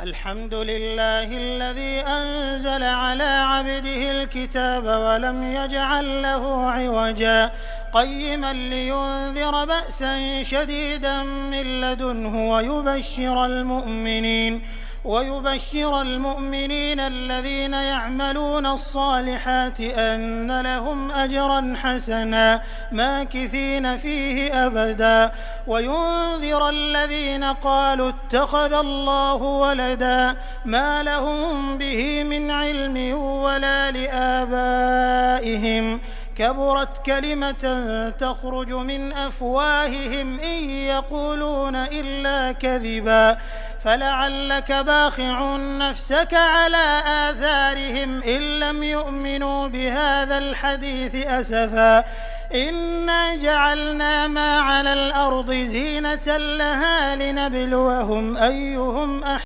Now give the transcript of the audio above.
الحمد لله الذي أنزل على عبده الكتاب ولم يجعل له عوجا قيما لينذر بأسا شديدا من لدنه ويبشر المؤمنين الذين يعملون الصالحات أن لهم أجرا حسنا ماكثين فيه أبدا وينذر الذين قالوا اتخذ الله ولدا ما لهم به من علم ولا لآبائهم كبرت كلمة تخرج من أفواههم إن يقولون إلا كذبا فلعلك باخع نفسك على آثارهم إن لم يؤمنوا بهذا الحديث أسفا إنا جعلنا ما على الأرض زينة لها لنبلوهم أيهم أحسن